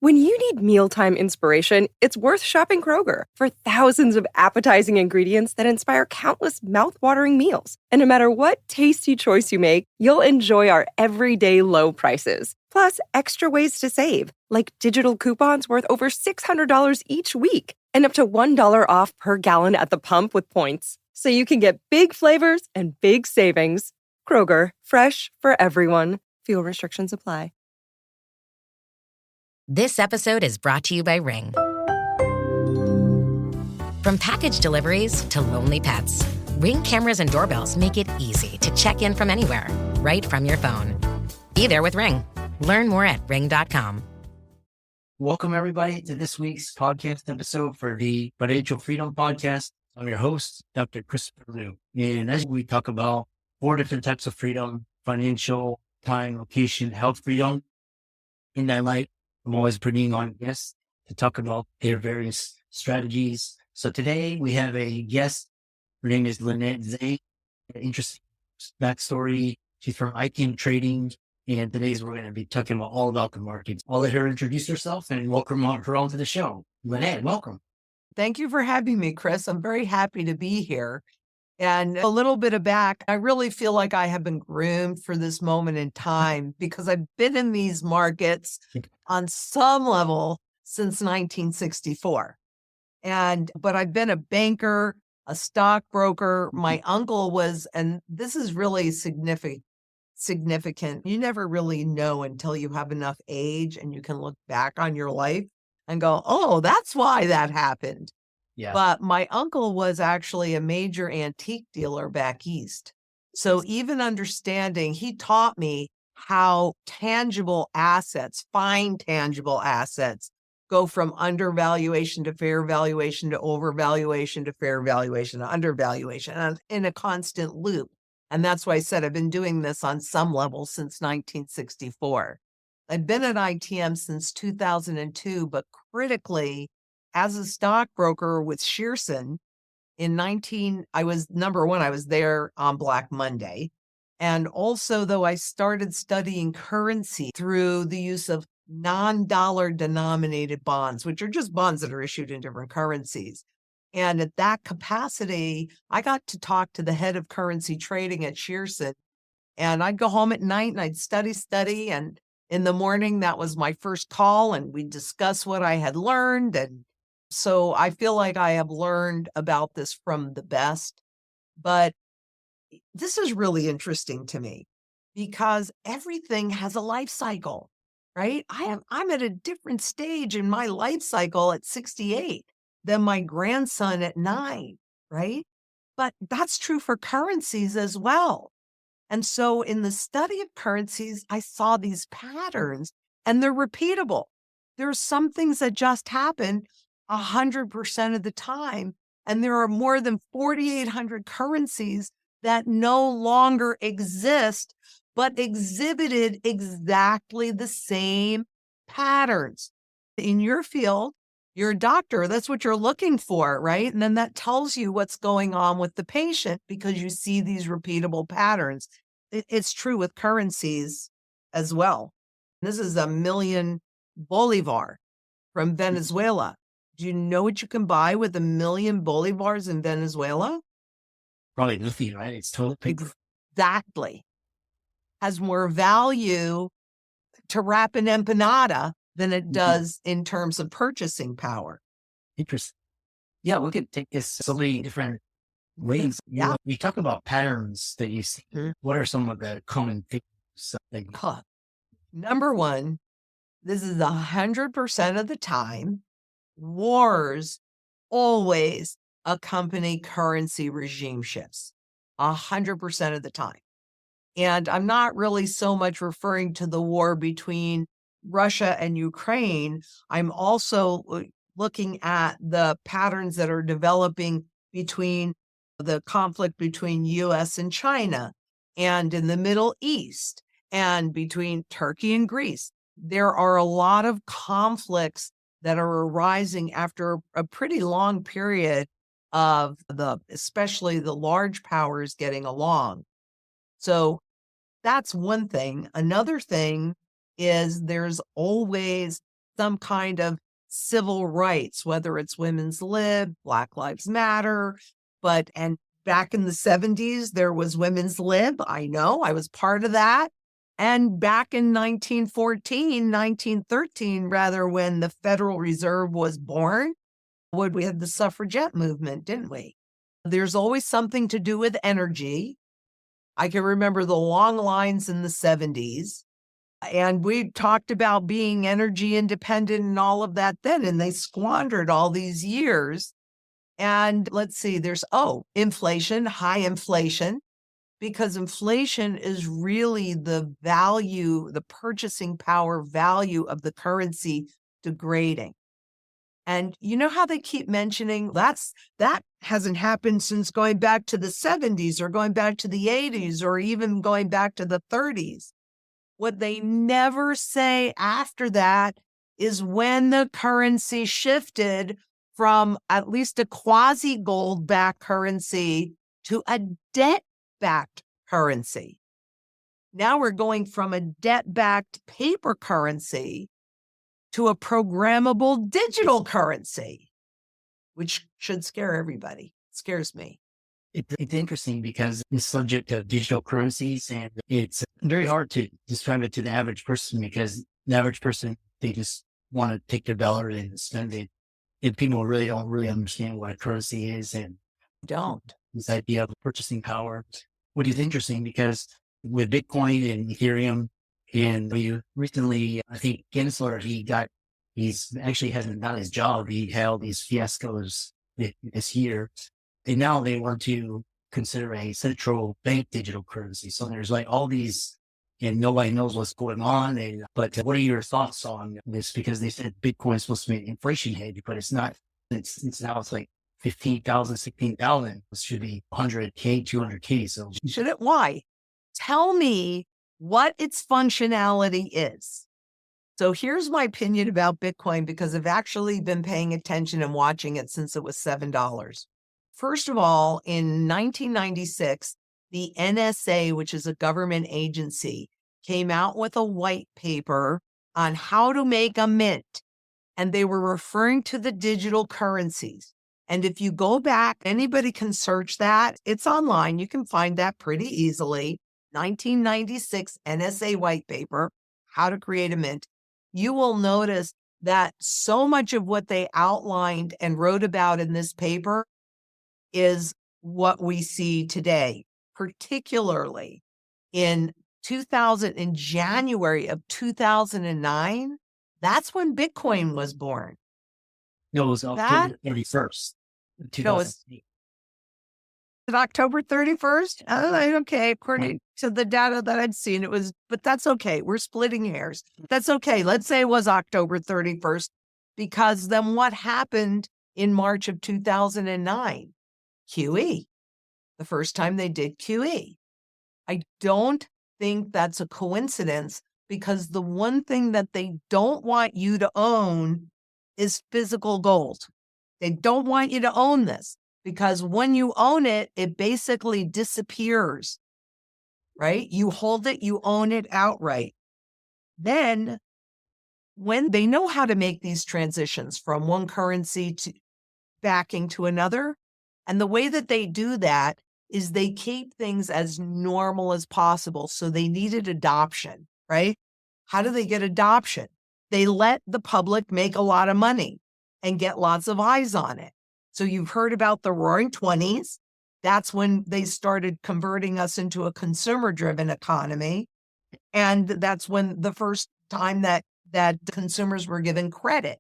When you need mealtime inspiration, it's worth shopping Kroger for thousands of appetizing ingredients that inspire countless mouthwatering meals. And no matter what tasty choice you make, you'll enjoy our everyday low prices. Plus, extra ways to save, like digital coupons worth over $600 each week and up to $1 off per gallon at the pump with points. So you can get big flavors and big savings. Kroger, fresh for everyone. Fuel restrictions apply. This episode is brought to you by Ring. From package deliveries to lonely pets, Ring cameras and doorbells make it easy to check in from anywhere, right from your phone. Be there with Ring. Learn more at ring.com. Welcome, everybody, to this week's podcast episode for the Financial Freedom Podcast. I'm your host, Dr. Christopher Liu. And as we talk about 4 different types of freedom: financial, time, location, health freedom. In that light, I'm always bringing on guests to talk about their various strategies. So today we have a guest. Her name is Lynette Zang. An interesting backstory. She's from ITM Trading. And today's we're going to be talking about all about the markets. I'll let her introduce herself and welcome her onto the show. Lynette, welcome. Thank you for having me, Chris. I'm very happy to be here. And a little bit back, I really feel like I have been groomed for this moment in time because I've been in these markets on some level since 1964. But I've been a banker, a stockbroker. My uncle was, and this is really significant. You never really know until you have enough age and you can look back on your life and go, oh, that's why that happened. Yeah. But my uncle was actually a major antique dealer back east. So even understanding, he taught me how tangible assets, fine tangible assets, go from undervaluation to fair valuation to overvaluation to fair valuation to undervaluation, and in a constant loop. And that's why I said I've been doing this on some level since 1964. I've been at ITM since 2002, but critically, as a stockbroker with Shearson I was number one, I was there on Black Monday. And also, though, I started studying currency through the use of non-dollar denominated bonds, which are just bonds that are issued in different currencies. And at that capacity, I got to talk to the head of currency trading at Shearson. And I'd go home at night and I'd study. And in the morning, that was my first call. And we'd discuss what I had learned. And so I feel like I have learned about this from the best. But this is really interesting to me because everything has a life cycle, right? I'm at a different stage in my life cycle at 68 than my grandson at 9, right? But that's true for currencies as well. And so in the study of currencies, I saw these patterns and they're repeatable. There are some things that just happen 100% of the time. And there are more than 4,800 currencies that no longer exist, but exhibited exactly the same patterns. In your field, you're a doctor, that's what you're looking for, right? And then that tells you what's going on with the patient because you see these repeatable patterns. It's true with currencies as well. This is 1,000,000 bolivar from Venezuela. Do you know what you can buy with 1,000,000 bolivars in Venezuela? Probably nothing, right? It's total paper. Exactly. Has more value to wrap an empanada than it does in terms of purchasing power. Interesting. Yeah, we could take this so many different ways. Yeah. We talk about patterns that you see. What are some of the common things? Number one, this is 100% of the time. Wars always accompany currency regime shifts 100% of the time. And I'm not really so much referring to the war between Russia and Ukraine. I'm also looking at the patterns that are developing between the conflict between US and China and in the Middle East and between Turkey and Greece. There are a lot of conflicts that are arising after a pretty long period of especially the large powers getting along. So that's one thing. Another thing is there's always some kind of civil rights, whether it's women's lib, Black Lives Matter, and back in the 70s, there was women's lib. I know, I was part of that. And back in 1913, rather, when the Federal Reserve was born, we had the suffragette movement, didn't we? There's always something to do with energy. I can remember the long lines in the 70s. And we talked about being energy independent and all of that then, and they squandered all these years. And let's see, there's, inflation, high inflation, because inflation is really the value, the purchasing power value of the currency degrading. And you know how they keep mentioning that hasn't happened since going back to the 70s or going back to the 80s or even going back to the 30s. What they never say after that is when the currency shifted from at least a quasi-gold-backed currency to a debt-backed currency. Now we're going from a debt-backed paper currency to a programmable digital currency, which should scare everybody. It scares me. It's interesting because the subject of digital currencies, and it's very hard to describe it to the average person because the average person, they just want to take their dollar and spend it. And people don't really understand what a currency is and Don't. this idea of purchasing power, which is interesting because with Bitcoin and Ethereum, and we recently, I think Gensler, he's actually hasn't done his job. He had all these fiascos this year. And now they want to consider a central bank digital currency. So there's like all these, and nobody knows what's going on. But what are your thoughts on this? Because they said Bitcoin is supposed to be an inflation hedge, but it's not. It's now it's like 15,000, 16,000. It should be 100K, 200K. So should it? Why? Tell me what its functionality is. So here's my opinion about Bitcoin because I've actually been paying attention and watching it since it was $7. First of all, in 1996, the NSA, which is a government agency, came out with a white paper on how to make a mint. And they were referring to the digital currencies. And if you go back, anybody can search that. It's online. You can find that pretty easily. 1996 NSA white paper, how to create a mint. You will notice that so much of what they outlined and wrote about in this paper is what we see today, particularly in January of 2009. That's when Bitcoin was born. no, it was October 31st, 2008. October 31st? Okay, according to the data that I'd seen, it was, but that's okay. We're splitting hairs. That's okay. Let's say it was October 31st, because then what happened in March of 2009? QE, the first time they did QE. I don't think that's a coincidence because the one thing that they don't want you to own is physical gold. They don't want you to own this because when you own it, it basically disappears, right? You hold it, you own it outright. Then when they know how to make these transitions from one currency to backing to another, and the way that they do that is they keep things as normal as possible. So they needed adoption, right? How do they get adoption? They let the public make a lot of money and get lots of eyes on it. So you've heard about the Roaring 20s. That's when they started converting us into a consumer-driven economy. And that's when the first time that consumers were given credit.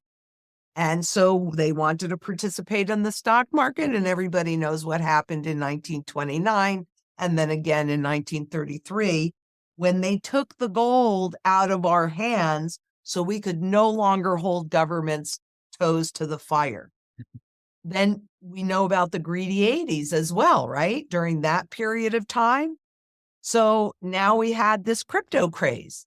And so they wanted to participate in the stock market, and everybody knows what happened in 1929 and then again in 1933 when they took the gold out of our hands so we could no longer hold government's toes to the fire. Then we know about the greedy 80s as well, right? During that period of time. So now we had this crypto craze.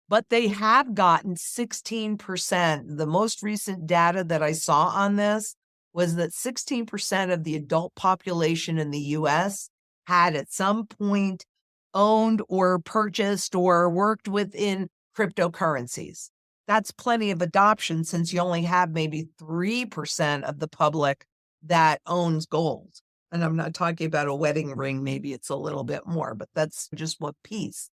But they have gotten 16%. The most recent data that I saw on this was that 16% of the adult population in the US had at some point owned or purchased or worked within cryptocurrencies. That's plenty of adoption since you only have maybe 3% of the public that owns gold. And I'm not talking about a wedding ring. Maybe it's a little bit more, but that's just what piece.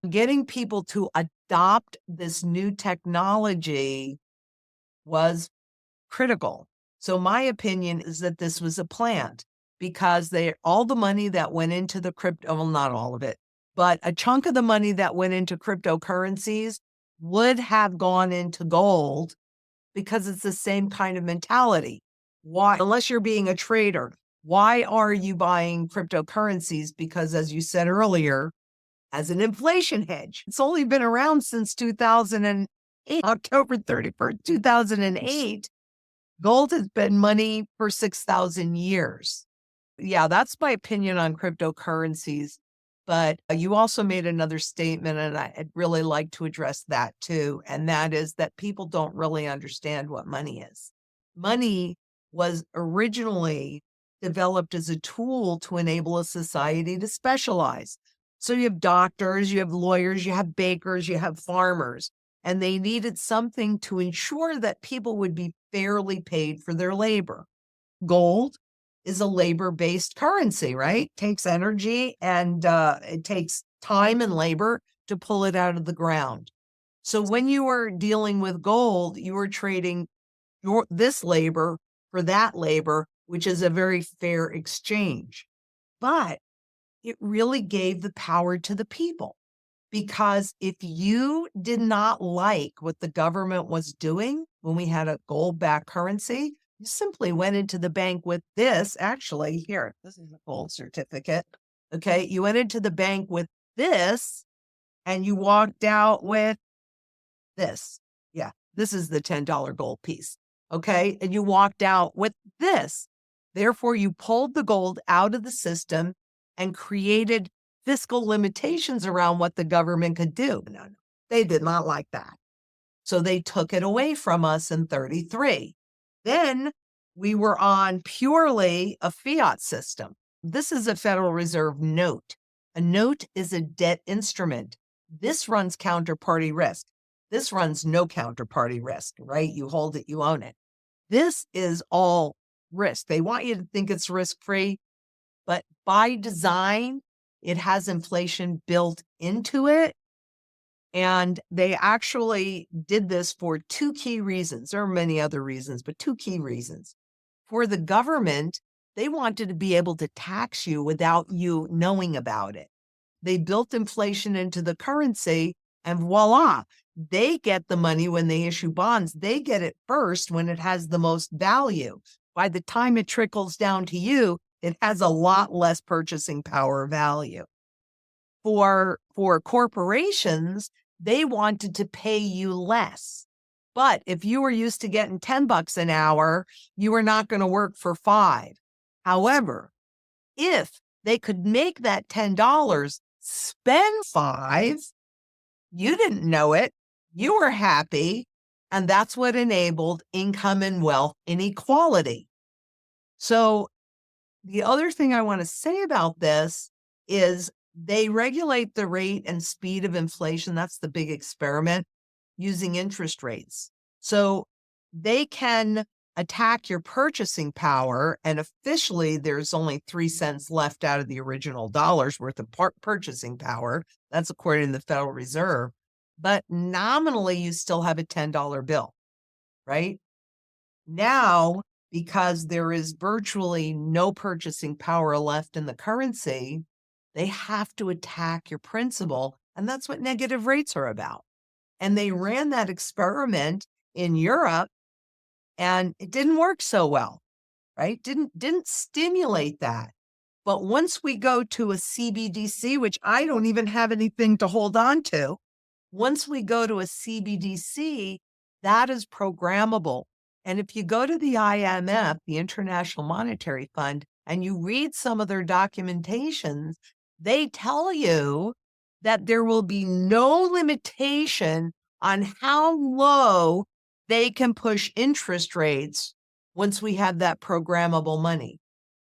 Getting people to adopt this new technology was critical. So my opinion is that this was a plant because all the money that went into the crypto, well, not all of it, but a chunk of the money that went into cryptocurrencies would have gone into gold because it's the same kind of mentality. Why, unless you're being a trader, why are you buying cryptocurrencies? Because as you said earlier, as an inflation hedge, it's only been around since 2008, October 31st, 2008. Gold has been money for 6,000 years. Yeah, that's my opinion on cryptocurrencies. But you also made another statement, and I'd really like to address that too. And that is that people don't really understand what money is. Money was originally developed as a tool to enable a society to specialize. So you have doctors, you have lawyers, you have bakers, you have farmers, and they needed something to ensure that people would be fairly paid for their labor. Gold is a labor-based currency, right? Takes energy and it takes time and labor to pull it out of the ground. So when you were dealing with gold, you were trading this labor for that labor, which is a very fair exchange. But it really gave the power to the people. Because if you did not like what the government was doing when we had a gold-backed currency, you simply went into the bank with this. Actually, here, this is a gold certificate. Okay. You went into the bank with this and you walked out with this. Yeah. This is the $10 gold piece. Okay. And you walked out with this. Therefore, you pulled the gold out of the system and created fiscal limitations around what the government could do. No, they did not like that. So they took it away from us in 33. Then we were on purely a fiat system. This is a Federal Reserve note. A note is a debt instrument. This runs counterparty risk. This runs no counterparty risk, right? You hold it, you own it. This is all risk. They want you to think it's risk-free, but by design, it has inflation built into it. And they actually did this for two key reasons. There are many other reasons, but two key reasons. For the government, they wanted to be able to tax you without you knowing about it. They built inflation into the currency and voila, they get the money when they issue bonds. They get it first when it has the most value. By the time it trickles down to you, it has a lot less purchasing power value. For corporations, they wanted to pay you less. But if you were used to getting $10 an hour, you were not going to work for $5. However, if they could make that $10 spend $5, you didn't know it, you were happy, and that's what enabled income and wealth inequality. So the other thing I want to say about this is they regulate the rate and speed of inflation. That's the big experiment, using interest rates. So they can attack your purchasing power, and officially there's only 3 cents left out of the original dollar's worth of purchasing power. That's according to the Federal Reserve. But nominally, you still have a $10 bill, right? Now, because there is virtually no purchasing power left in the currency, they have to attack your principal. And that's what negative rates are about. And they ran that experiment in Europe and it didn't work so well, right? Didn't stimulate that. But once we go to a CBDC, which I don't even have anything to hold on to, once we go to a CBDC, that is programmable. And if you go to the IMF, the International Monetary Fund, and you read some of their documentations, they tell you that there will be no limitation on how low they can push interest rates once we have that programmable money.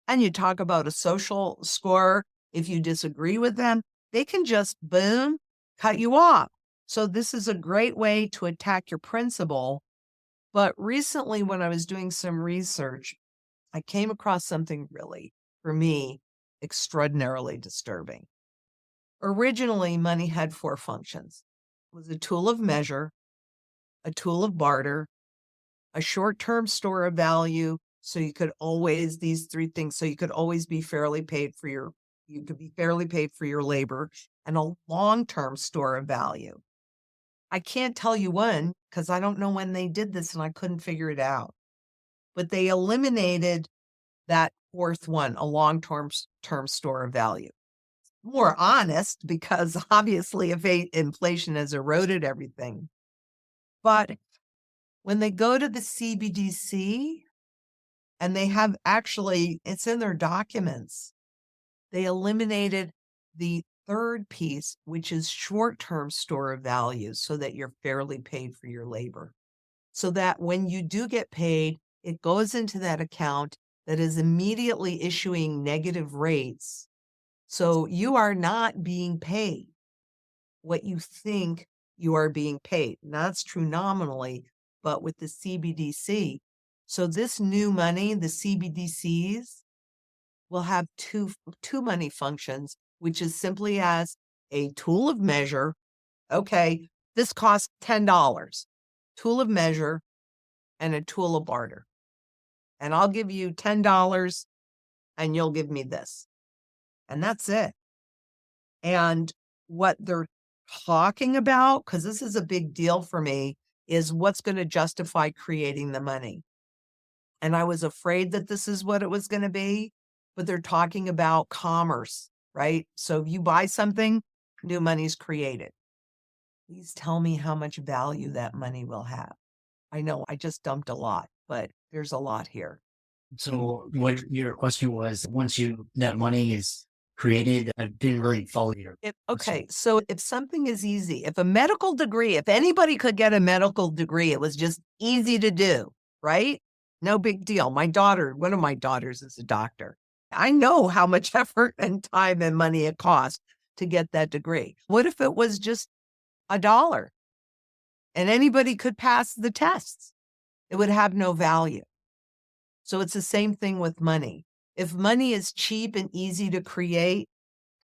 And you talk about a social score. If you disagree with them, they can just, boom, cut you off. So this is a great way to attack your principal. But recently, when I was doing some research, I came across something really, for me, extraordinarily disturbing. Originally, money had four functions. It was a tool of measure, a tool of barter, a short-term store of value. So you could always, these three things, so you could always be fairly paid for you could be fairly paid for your labor, and a long-term store of value. I can't tell you when, because I don't know when they did this and I couldn't figure it out. But they eliminated that fourth one, a long-term store of value. More honest, because obviously inflation has eroded everything. But when they go to the CBDC, and they have actually, it's in their documents, they eliminated the third piece, which is short-term store of value, so that you're fairly paid for your labor. So that when you do get paid, it goes into that account that is immediately issuing negative rates. So you are not being paid what you think you are being paid. And that's true nominally, but with the CBDC. So this new money, the CBDCs, will have two money functions, which is simply as a tool of measure. Okay, this costs $10, tool of measure, and a tool of barter. And I'll give you $10 and you'll give me this. And that's it. And what they're talking about, because this is a big deal for me, is what's going to justify creating the money. And I was afraid that this is what it was going to be, but they're talking about commerce, right? So if you buy something, new money's created. Please tell me how much value that money will have. I know I just dumped a lot, but there's a lot here. So what your question was, once that money is created, I didn't really follow your. Okay, so if something is easy, if a medical degree, if anybody could get a medical degree, it was just easy to do, right? No big deal. One of my daughters is a doctor. I know how much effort and time and money it costs to get that degree. What if it was just $1 and anybody could pass the tests? It would have no value. So it's the same thing with money. If money is cheap and easy to create,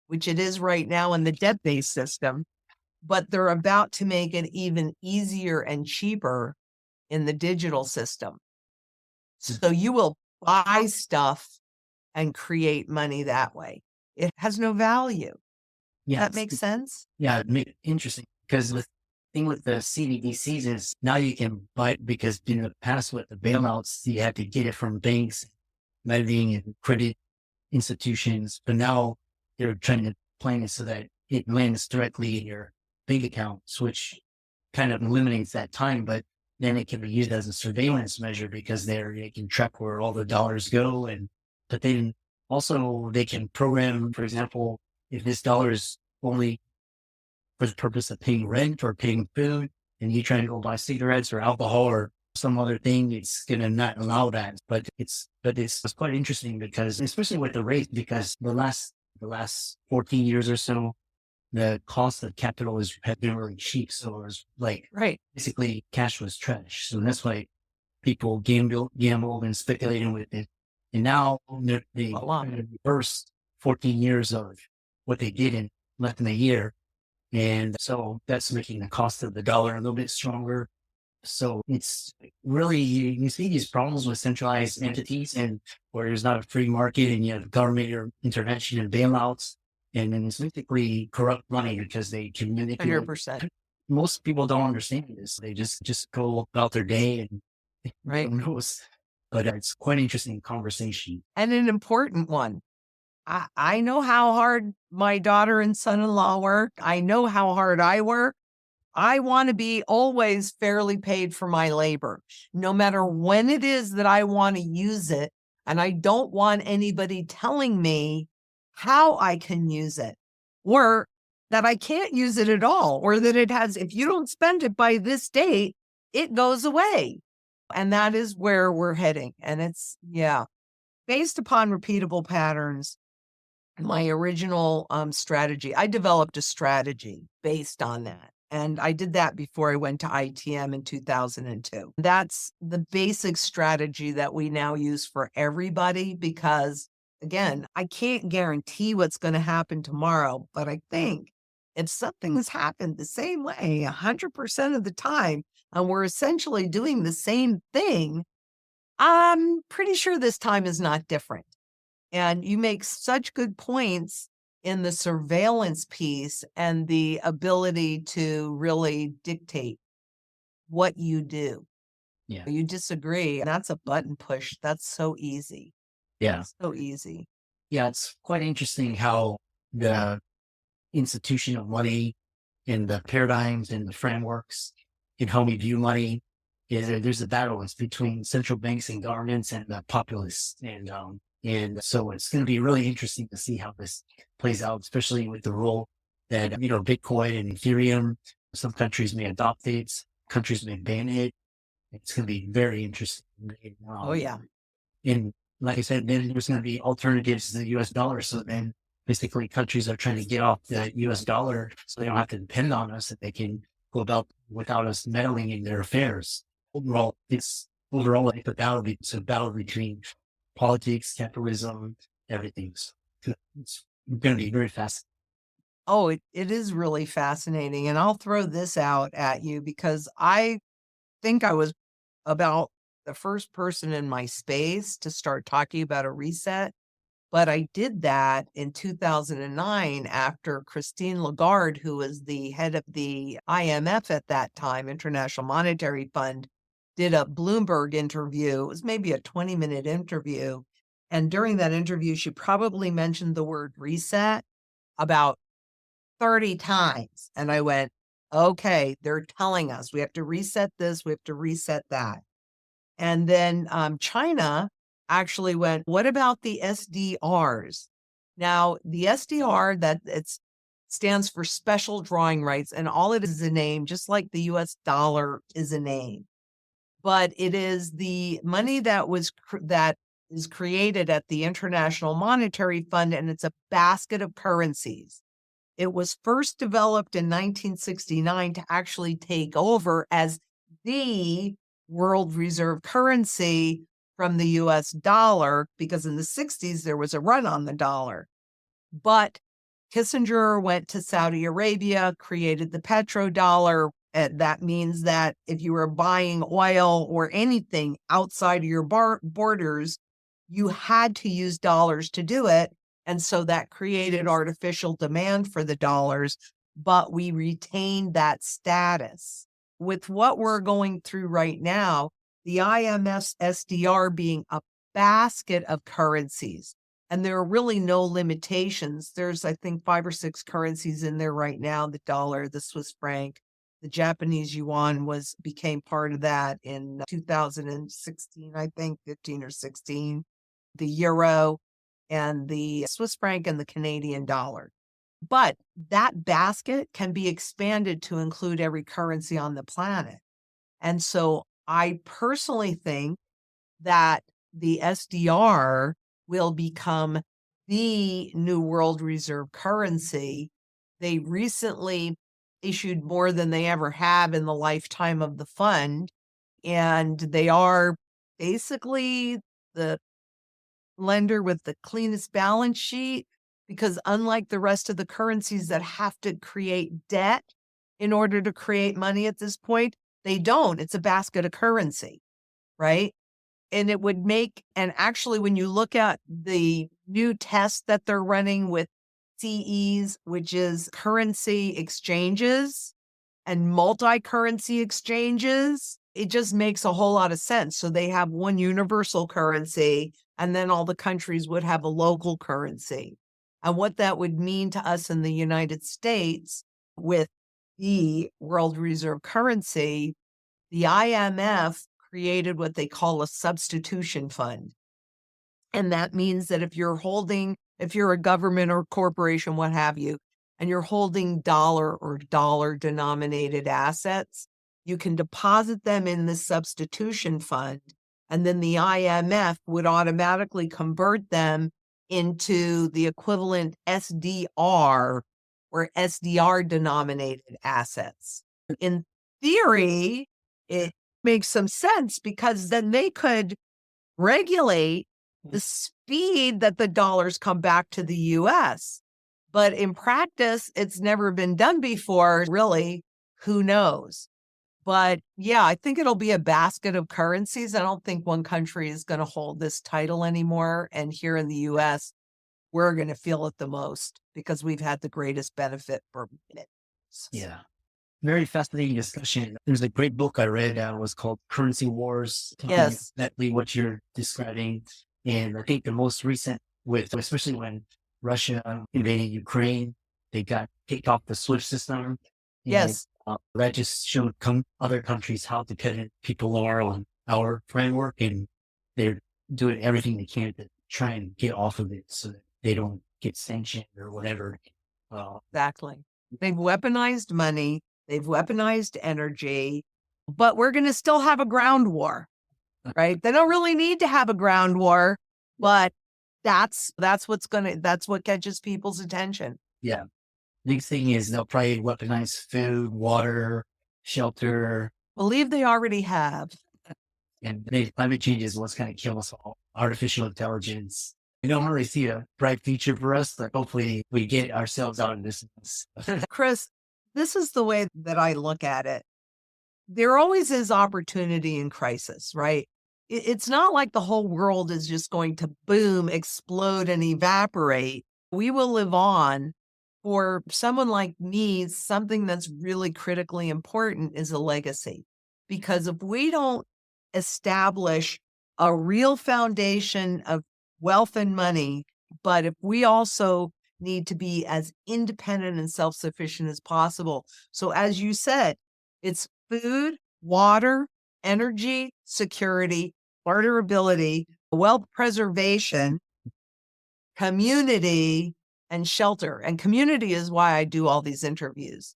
which it is right now in the debt-based system, but they're about to make it even easier and cheaper in the digital system. So you will buy stuff and create money that way. It has no value. Yeah, that makes sense? Yeah, interesting. Because the thing with the CBDCs is now you can buy it, because in the past with the bailouts, you had to get it from banks, lending and credit institutions, but now they're trying to plan it so that it lands directly in your bank accounts, which kind of eliminates that time, but then it can be used as a surveillance measure, because they can track where all the dollars go. But then also they can program, for example, if this dollar is only for the purpose of paying rent or paying food, and you try to go buy cigarettes or alcohol or some other thing, it's going to not allow that. But it's quite interesting, because especially with the rate, because the last 14 years or so, the cost of capital has been really cheap. So it was like, basically cash was trash. So that's why people gambled and speculated with it. And now they reversed 14 years of what they did in less than a year. And so that's making the cost of the dollar a little bit stronger. So it's really, you see these problems with centralized entities, and where there's not a free market and you have government or intervention and bailouts, and then it's basically corrupt money, because they can manipulate. 100%. Most people don't understand this. They just go about their day and who knows. But it's quite an interesting conversation. And an important one. I know how hard my daughter and son-in-law work. I know how hard I work. I want to be always fairly paid for my labor, no matter when it is that I want to use it. And I don't want anybody telling me how I can use it, or that I can't use it at all, or that it has, if you don't spend it by this date, it goes away. And that is where we're heading. And it's, based upon repeatable patterns. My original strategy, I developed a strategy based on that. And I did that before I went to ITM in 2002. That's the basic strategy that we now use for everybody because, again, I can't guarantee what's going to happen tomorrow, but I think if something has happened the same way 100% of the time, and we're essentially doing the same thing, I'm pretty sure this time is not different. And you make such good points in the surveillance piece and the ability to really dictate what you do. Yeah. You disagree, and that's a button push. That's so easy. Yeah. So easy. Yeah. It's quite interesting how the institution of money and the paradigms and the frameworks and how we view money is there's a battle. It's between central banks and governments and the populace. And so it's going to be really interesting to see how this plays out, especially with the role that, Bitcoin and Ethereum, some countries may adopt it, countries may ban it. It's going to be very interesting. Oh, yeah. And like I said, then there's going to be alternatives to the US dollar. So then basically countries are trying to get off the US dollar so they don't have to depend on us, that they can go about without us meddling in their affairs. Overall, it's a battle between politics, capitalism, everything. So it's going to be very fast. Oh, it is really fascinating. And I'll throw this out at you because I think I was about the first person in my space to start talking about a reset. But I did that in 2009 after Christine Lagarde, who was the head of the IMF at that time, International Monetary Fund, did a Bloomberg interview. It was maybe a 20-minute interview. And during that interview, she probably mentioned the word reset about 30 times. And I went, okay, they're telling us we have to reset this, we have to reset that. And then China actually went, what about the SDRs? Now, the SDR, it stands for special drawing rights, and all it is a name, just like the US dollar is a name. But it is the money that is created at the International Monetary Fund, and it's a basket of currencies. It was first developed in 1969 to actually take over as the world reserve currency from the US dollar, because in the 60s there was a run on the dollar. But Kissinger went to Saudi Arabia, created the petrodollar. And that means that if you were buying oil or anything outside of your borders, you had to use dollars to do it. And so that created artificial demand for the dollars, but we retained that status. With what we're going through right now, the IMF's SDR being a basket of currencies, and there are really no limitations. There's, I think, 5 or 6 currencies in there right now: the dollar, the Swiss franc, the Japanese yuan became part of that in 2016, I think, 15 or 16, the euro, and the Swiss franc and the Canadian dollar. But that basket can be expanded to include every currency on the planet. And so I personally think that the SDR will become the new world reserve currency. They recently issued more than they ever have in the lifetime of the fund. And they are basically the lender with the cleanest balance sheet, because unlike the rest of the currencies that have to create debt in order to create money at this point, they don't. It's a basket of currency, right? And it would and actually when you look at the new test that they're running with CEs, which is currency exchanges and multi-currency exchanges, it just makes a whole lot of sense. So they have one universal currency, and then all the countries would have a local currency. And what that would mean to us in the United States with the world reserve currency, the IMF created what they call a substitution fund. And that means that if you're a government or corporation, what have you, and you're holding dollar or dollar denominated assets, you can deposit them in the substitution fund. And then the IMF would automatically convert them into the equivalent SDR or SDR denominated assets. In theory, it makes some sense because then they could regulate the speed that the dollars come back to the US. But in practice, it's never been done before. Really, who knows? But yeah, I think it'll be a basket of currencies. I don't think one country is going to hold this title anymore. And here in the US, we're going to feel it the most because we've had the greatest benefit from it. Yeah. Very fascinating discussion. There's a great book I read was called Currency Wars, talking Yes. exactly what you're describing. And I think the most recent especially when Russia invaded Ukraine, they got kicked off the SWIFT system. And, Yes. that just showed other countries how dependent people are on our framework, and they're doing everything they can to try and get off of it so that they don't get sanctioned or whatever. Exactly. They've weaponized money. They've weaponized energy, but we're going to still have a ground war, right? They don't really need to have a ground war, but that's what catches people's attention. Yeah. Next thing is they'll probably weaponize food, water, shelter, Believe they already have. and climate change is what's going to kill us all. Artificial intelligence. I don't really see a bright future for us, but hopefully we get ourselves out of this. Chris, this is the way that I look at it. There always is opportunity in crisis, right? It's not like the whole world is just going to boom, explode, and evaporate. We will live on. For someone like me, something that's really critically important is a legacy. Because if we don't establish a real foundation of wealth and money, but if we also need to be as independent and self-sufficient as possible. So as you said, it's food, water, energy, security, barterability, wealth preservation, community, and shelter. And community is why I do all these interviews,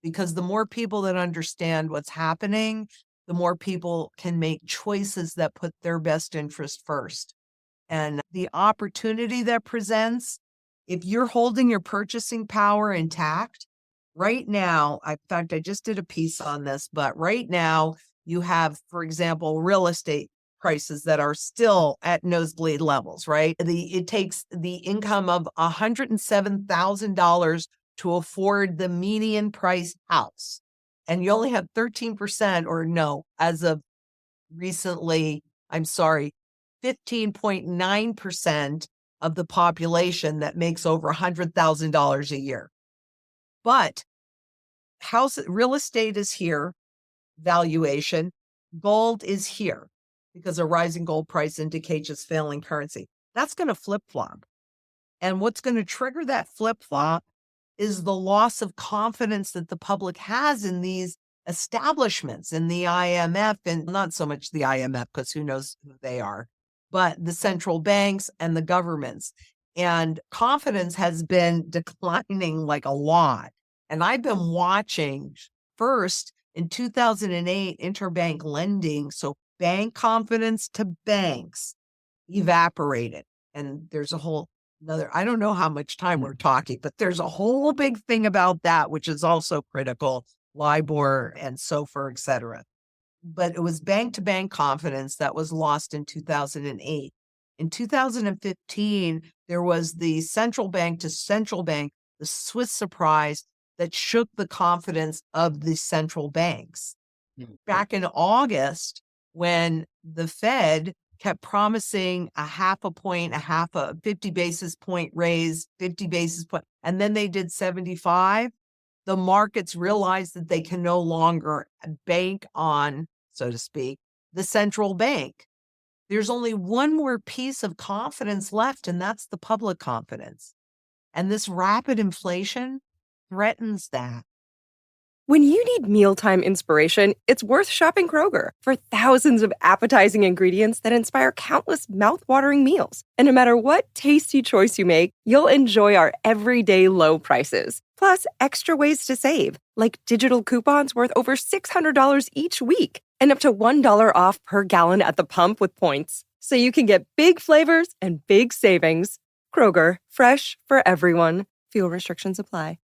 because the more people that understand what's happening, the more people can make choices that put their best interest first. And the opportunity that presents, if you're holding your purchasing power intact, right now, in fact, I just did a piece on this, but right now you have, for example, real estate prices that are still at nosebleed levels, right? It takes the income of $107,000 to afford the median price house. And you only have 13%, or no, as of recently, 15.9% of the population that makes over $100,000 a year. But real estate is here, valuation, gold is here, because a rising gold price indicates just failing currency. That's going to flip-flop. And what's going to trigger that flip-flop is the loss of confidence that the public has in these establishments, in the IMF, and not so much the IMF, because who knows who they are, but the central banks and the governments. And confidence has been declining like a lot. And I've been watching first in 2008, interbank lending. So bank confidence to banks evaporated. And there's a whole another, I don't know how much time we're talking, but there's a whole big thing about that, which is also critical, LIBOR and SOFR, et cetera. But it was bank to bank confidence that was lost in 2008. In 2015, there was the central bank to central bank, the Swiss surprise that shook the confidence of the central banks. Back in August, when the Fed kept promising a 50 basis point raise, 50 basis point, and then they did 75, the markets realized that they can no longer bank on, so to speak, the central bank. There's only one more piece of confidence left, and that's the public confidence. And this rapid inflation threatens that. When you need mealtime inspiration, it's worth shopping Kroger for thousands of appetizing ingredients that inspire countless mouth-watering meals. And no matter what tasty choice you make, you'll enjoy our everyday low prices. Plus, extra ways to save, like digital coupons worth over $600 each week and up to $1 off per gallon at the pump with points. So you can get big flavors and big savings. Kroger, fresh for everyone. Fuel restrictions apply.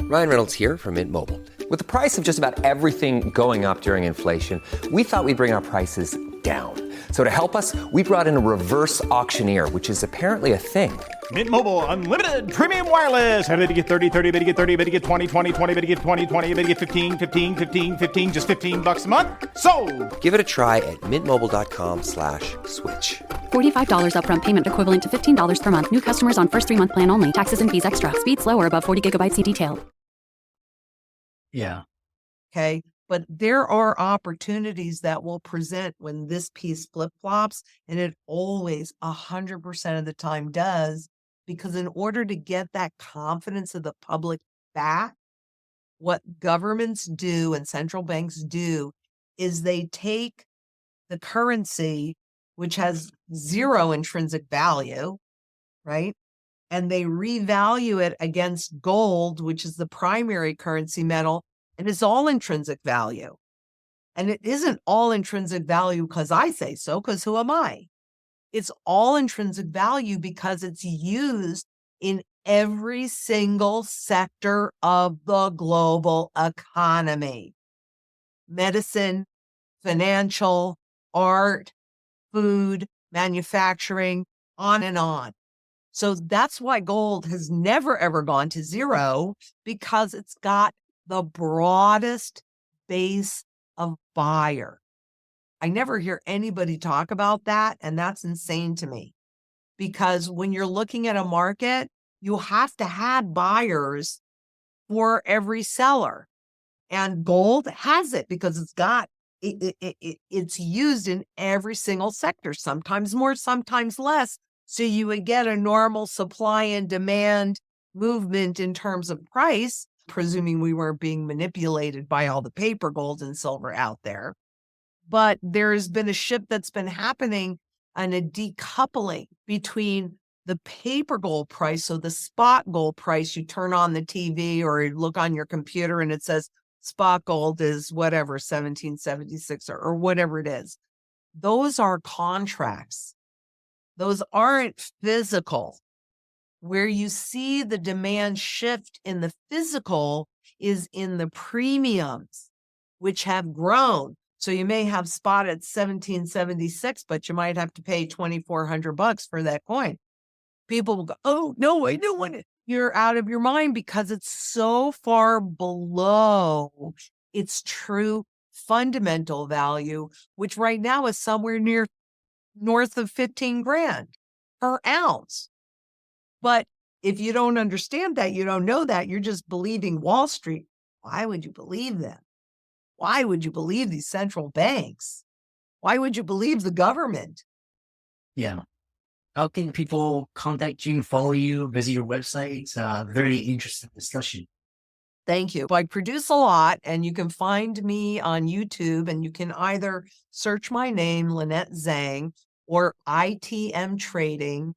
Ryan Reynolds here from Mint Mobile. With the price of just about everything going up during inflation, we thought we'd bring our prices down. So to help us, we brought in a reverse auctioneer, which is apparently a thing. Mint Mobile Unlimited Premium Wireless. How to get 30, 30, bit to get 30, bit to get 20, 20, 20, bit to get 20, 20, bit to get 15, 15, 15, 15, just $15 a month? Sold! Give it a try at mintmobile.com/switch. $45 upfront payment equivalent to $15 per month. New customers on first 3-month plan only. Taxes and fees extra. Speed slower above 40 gigabytes. See detail. Yeah. Okay. But there are opportunities that will present when this piece flip-flops, and it always 100% of the time does, because in order to get that confidence of the public back, what governments do and central banks do is they take the currency, which has zero intrinsic value, right? And they revalue it against gold, which is the primary currency metal, and it's all intrinsic value. And it isn't all intrinsic value because I say so, because who am I? It's all intrinsic value because it's used in every single sector of the global economy. Medicine, financial, art, food, manufacturing, on and on. So that's why gold has never, ever gone to zero, because it's got the broadest base of buyer. I never hear anybody talk about that, and that's insane to me. Because when you're looking at a market, you have to have buyers for every seller. And gold has it because it's used in every single sector, sometimes more, sometimes less. So you would get a normal supply and demand movement in terms of price, presuming we weren't being manipulated by all the paper gold and silver out there. But there's been a shift that's been happening and a decoupling between the paper gold price. So the spot gold price, you turn on the TV or you look on your computer and it says spot gold is whatever, 1776 or whatever it is. Those are contracts. Those aren't physical. Where you see the demand shift in the physical is in the premiums, which have grown. So you may have spot at 1776, but you might have to pay $2,400 for that coin. People will go, oh, no, I don't want it. You're out of your mind because it's so far below its true fundamental value, which right now is somewhere north of 15 grand per ounce. But if you don't understand that, you don't know that, you're just believing Wall Street. Why would you believe them? Why would you believe these central banks? Why would you believe the government? Yeah. How can people contact you, follow you, visit your website? It's a very interesting discussion. Thank you. I produce a lot, and you can find me on YouTube, and you can either search my name, Lynette Zang, or ITM Trading.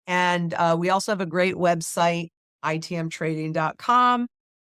And we also have a great website, itmtrading.com.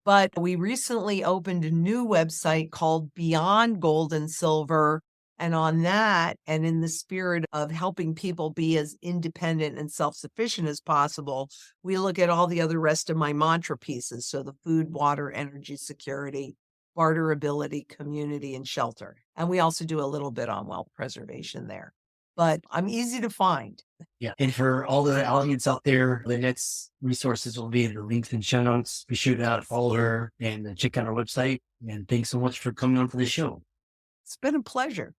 But we recently opened a new website called Beyond Gold and Silver. And on that, and in the spirit of helping people be as independent and self-sufficient as possible, we look at all the other rest of my mantra pieces. So the food, water, energy security, barterability, community, and shelter. And we also do a little bit on wealth preservation there. But I'm easy to find. Yeah. And for all the audience out there, Lynette's resources will be in the links and show notes. Be sure to follow her and check out our website. And thanks so much for coming on to the show. It's been a pleasure.